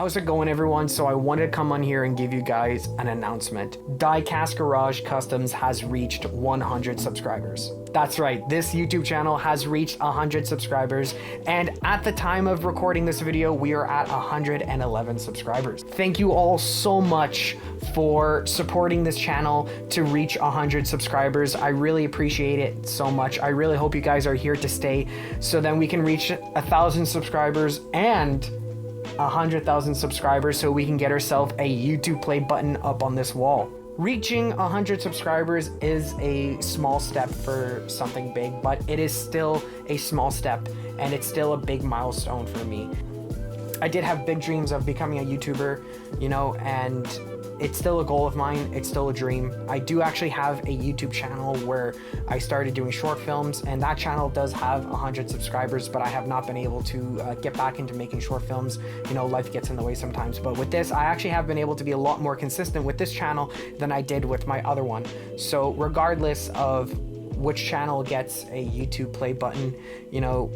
How's it going, everyone? So I wanted to come on here and give you guys an announcement. Diecast Garage Customs has reached 100 subscribers. That's right, this YouTube channel has reached 100 subscribers, and at the time of recording this video, we are at 111 subscribers. Thank you all so much for supporting this channel to reach 100 subscribers. I really appreciate it so much. I really hope you guys are here to stay so then we can reach 1,000 subscribers and 100,000 subscribers so we can get ourselves a YouTube play button up on this wall. Reaching 100 subscribers is a small step for something big, but it is still a small step and it's still a big milestone for me. I did have big dreams of becoming a YouTuber, you know, and it's still a goal of mine. It's still a dream. I do actually have a YouTube channel where I started doing short films, and that channel does have 100 subscribers, but I have not been able to get back into making short films. You know, life gets in the way sometimes, but with this, I actually have been able to be a lot more consistent with this channel than I did with my other one. So regardless of which channel gets a YouTube play button, you know,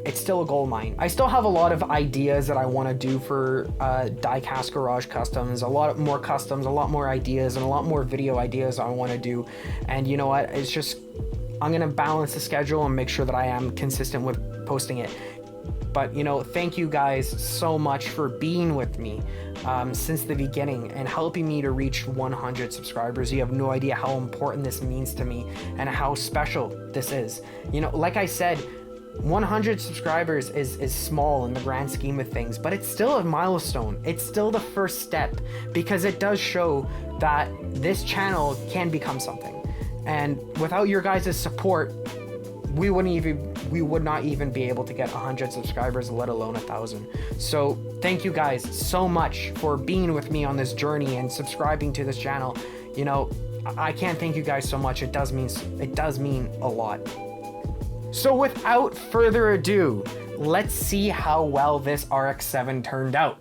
it's still a goal of mine. I still have a lot of ideas that I want to do for Diecast Garage Customs, a lot more customs, a lot more ideas, and a lot more video ideas I want to do. And you know what, it's just, I'm gonna balance the schedule and make sure that I am consistent with posting it. But you know, thank you guys so much for being with me since the beginning and helping me to reach 100 subscribers. You have no idea how important this means to me and how special this is. You know, like I said, 100 subscribers is small in the grand scheme of things, but it's still a milestone. It's still the first step because it does show that this channel can become something. And without your guys' support, we would not even be able to get 100 subscribers, let alone 1,000. So thank you guys so much for being with me on this journey and subscribing to this channel. You know, I can't thank you guys so much. It does mean a lot. So without further ado, let's see how well this RX7 turned out.